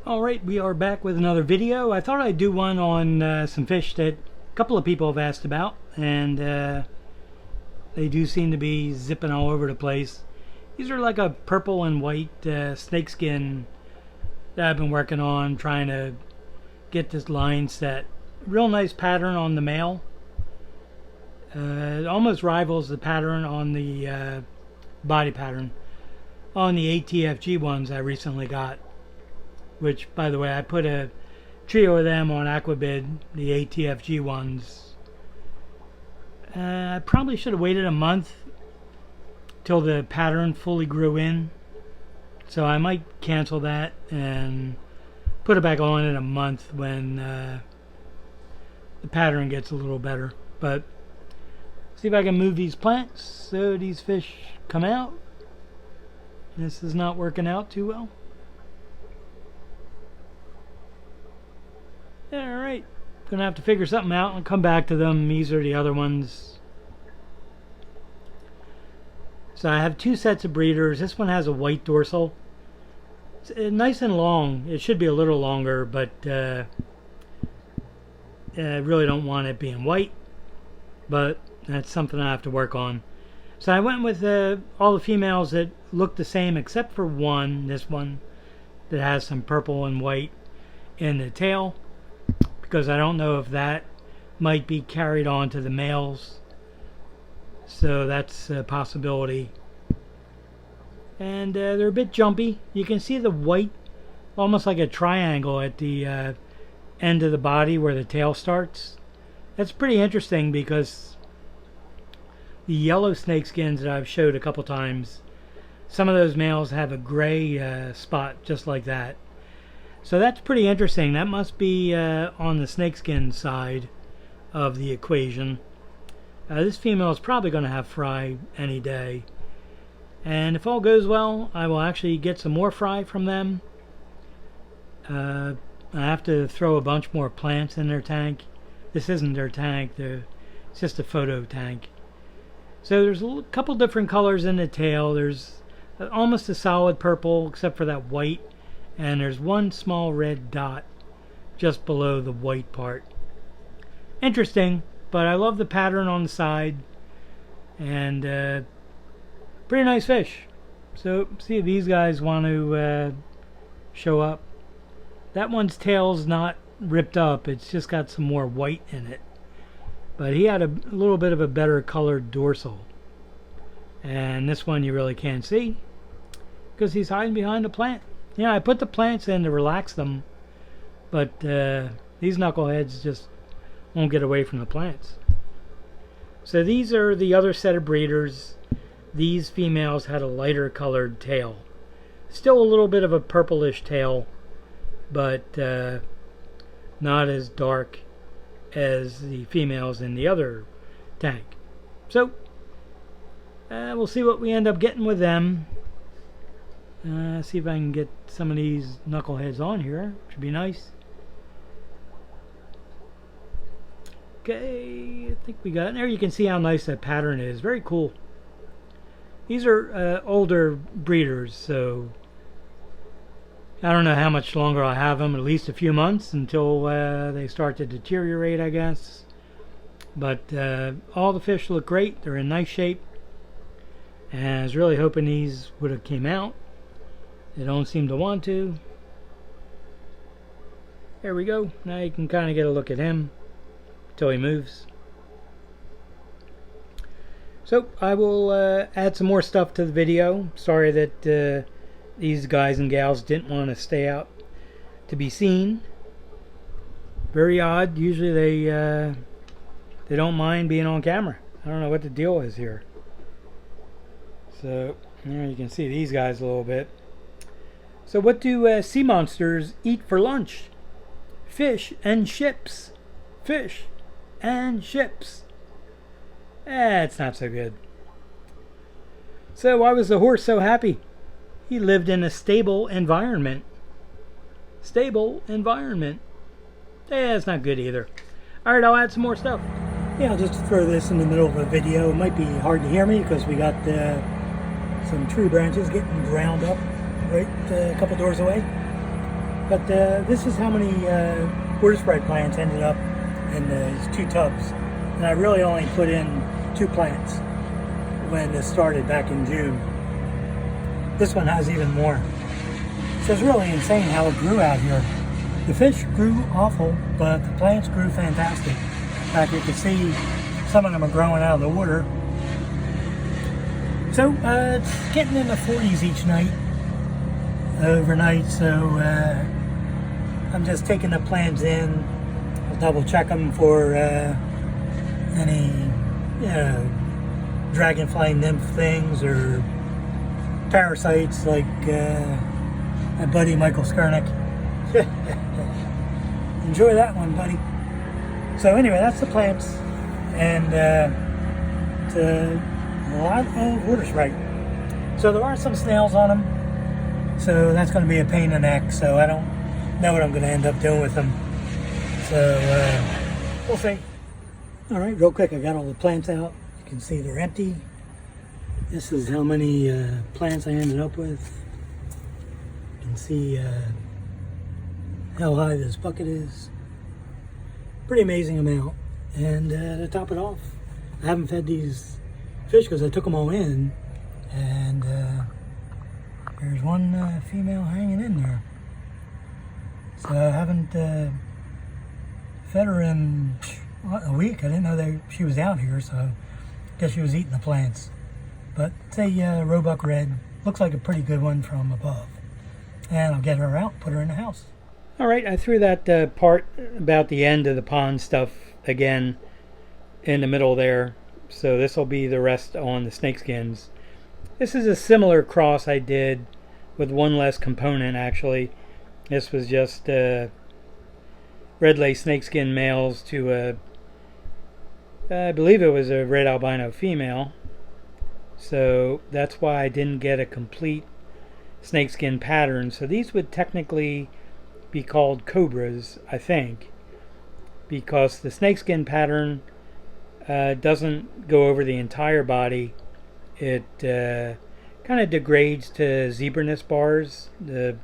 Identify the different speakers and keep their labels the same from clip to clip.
Speaker 1: Alright, we are back with another video. I thought I'd do one on some fish that a couple of people have asked about, and they do seem to be zipping all over the place. These are like a purple and white snakeskin that I've been working on, trying to get this line set. Real nice pattern on the male. It almost rivals the pattern on the body pattern on the ATFG ones I recently got. Which, by the way, I put a trio of them on Aquabid, the ATFG ones. I probably should have waited a month till the pattern fully grew in. So I might cancel that and put it back on in a month when the pattern gets a little better. But see if I can move these plants so these fish come out. This is not working out too well. Alright, gonna have to figure something out and come back to them. These are the other ones. So I have two sets of breeders. This one has a white dorsal. It's nice and long. It should be a little longer, but I really don't want it being white. But that's something I have to work on. So I went with all the females that look the same except for one, this one, that has some purple and white in the tail. Because I don't know if that might be carried on to the males. So that's a possibility. And they're a bit jumpy. You can see the white, almost like a triangle at the end of the body where the tail starts. That's pretty interesting because the yellow snakeskins that I've showed a couple times, some of those males have a gray spot just like that. So that's pretty interesting. That must be on the snakeskin side of the equation. This female is probably going to have fry any day. And if all goes well, I will actually get some more fry from them. I have to throw a bunch more plants in their tank. This isn't their tank. It's just a photo tank. So there's a couple different colors in the tail. There's almost a solid purple except for that white. And there's one small red dot just below the white part. Interesting, but I love the pattern on the side. And pretty nice fish. So see if these guys want to show up. That one's tail's not ripped up. It's just got some more white in it. But he had a little bit of a better colored dorsal. And this one you really can't see because he's hiding behind a plant. Yeah, I put the plants in to relax them, but these knuckleheads just won't get away from the plants. So these are the other set of breeders. These females had a lighter colored tail. Still a little bit of a purplish tail, but not as dark as the females in the other tank. So we'll see what we end up getting with them. See if I can get some of these knuckleheads on here, which would be nice. Okay, I think we got it. There you can see how nice that pattern is. Very cool. These are older breeders, so I don't know how much longer I'll have them. At least a few months until they start to deteriorate, I guess. But all the fish look great. They're in nice shape. And I was really hoping these would have came out. They don't seem to want to. There we go. Now you can kind of get a look at him until he moves. So I will add some more stuff to the video. Sorry that these guys and gals didn't want to stay out to be seen. Very odd. Usually they don't mind being on camera. I don't know what the deal is here. So there you can see these guys a little bit. So what do sea monsters eat for lunch? Fish and ships. Fish and ships. It's not so good. So why was the horse so happy? He lived in a stable environment. Stable environment. It's not good either. Alright, I'll add some more stuff. Yeah, I'll just throw this in the middle of a video. It might be hard to hear me because we got some tree branches getting ground up right a couple doors away. But this is how many water sprite plants ended up in these 2 tubs. And I really only put in 2 plants when this started back in June. This one has even more. So it's really insane how it grew out here. The fish grew awful, but the plants grew fantastic. In fact, you can see some of them are growing out of the water. So it's getting in the 40s each night, overnight, so I'm just taking the plants in. I'll double check them for any, dragonfly nymph things or parasites like my buddy Michael Skurnick. Enjoy that one, buddy. So anyway, that's the plants, and it's a lot of water sprite. So there are some snails on them, so that's going to be a pain in the neck, so I don't know what I'm going to end up doing with them. So we'll see. Alright, real quick, I got all the plants out. You can see they're empty. This is how many plants I ended up with. You can see how high this bucket is. Pretty amazing amount. And to top it off, I haven't fed these fish because I took them all in, and there's one female hanging in there. So I haven't fed her in a week. I didn't know she was out here, so I guess she was eating the plants. But it's a Roebuck Red. Looks like a pretty good one from above. And I'll get her out, put her in the house. Alright, I threw that part about the end of the pond stuff again in the middle there. So this will be the rest on the snakeskins. This is a similar cross I did with one less component actually. This was just red lace snakeskin males to I believe it was a red albino female. So that's why I didn't get a complete snakeskin pattern. So these would technically be called cobras, I think, because the snakeskin pattern doesn't go over the entire body. It kind of degrades to zebraness bars, the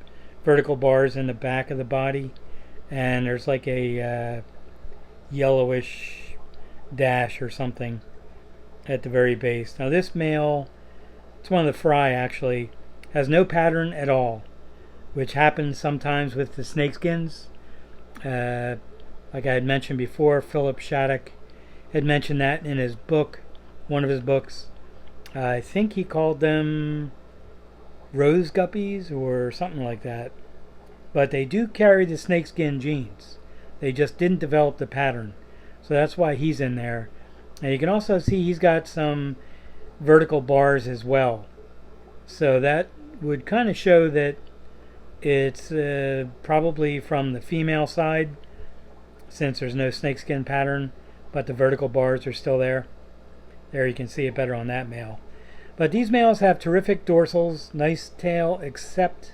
Speaker 1: vertical bars in the back of the body, and there's like a yellowish dash or something at the very base. Now this male, it's one of the fry actually, has no pattern at all, which happens sometimes with the snakeskins. Like I had mentioned before, Philip Shattuck had mentioned that in his book, one of his books. I think he called them rose guppies or something like that. But they do carry the snakeskin genes. They just didn't develop the pattern. So that's why he's in there. And you can also see he's got some vertical bars as well. So that would kind of show that it's probably from the female side, since there's no snakeskin pattern, but the vertical bars are still there. There you can see it better on that male. But these males have terrific dorsals, nice tail, except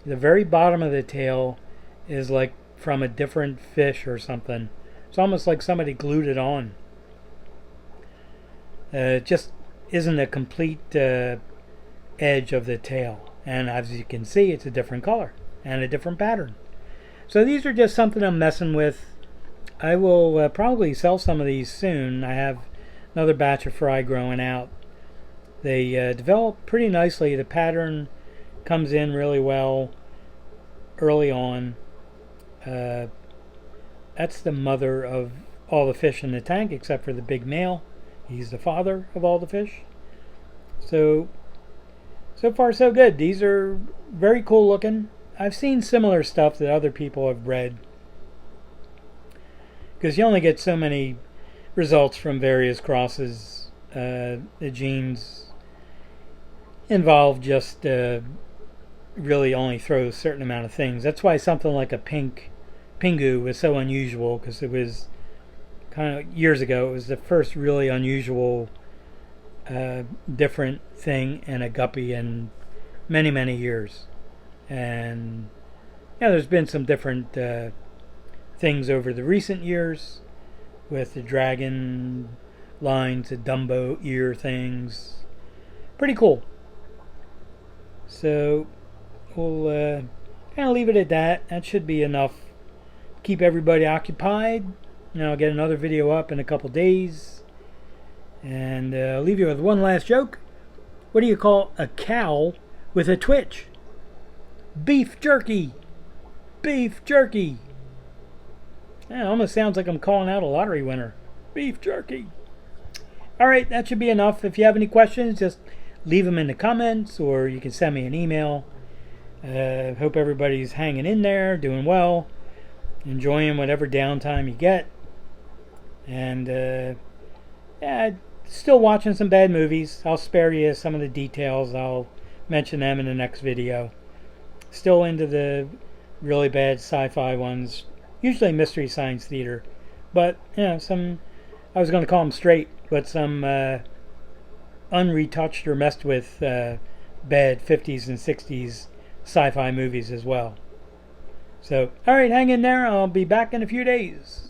Speaker 1: the very bottom of the tail is like from a different fish or something. It's almost like somebody glued it on. It just isn't a complete edge of the tail. And as you can see, it's a different color and a different pattern. So these are just something I'm messing with. I will probably sell some of these soon. I have another batch of fry growing out. They develop pretty nicely. The pattern comes in really well early on. That's the mother of all the fish in the tank except for the big male. He's the father of all the fish. So far so good. These are very cool looking. I've seen similar stuff that other people have bred, because you only get so many results from various crosses. The genes involved just really only throw a certain amount of things. That's why something like a pink Pingu was so unusual, because it was kind of years ago. It was the first really unusual different thing in a guppy in many years. And yeah, there's been some different things over the recent years with the dragon lines, the Dumbo ear things. Pretty cool. So we'll kind of leave it at that. That should be enough. Keep everybody occupied. I'll get another video up in a couple days. And I'll leave you with one last joke. What do you call a cow with a twitch? Beef jerky. Beef jerky. Yeah, it almost sounds like I'm calling out a lottery winner. Beef jerky. Alright, that should be enough. If you have any questions, just leave them in the comments, or you can send me an email. Hope everybody's hanging in there, doing well, enjoying whatever downtime you get. And yeah, still watching some bad movies. I'll spare you some of the details. I'll mention them in the next video. Still into the really bad sci-fi ones, usually Mystery Science Theater, but some, I was going to call them straight, but some unretouched or messed with bad 50s and 60s sci-fi movies as well. So, alright, hang in there. I'll be back in a few days.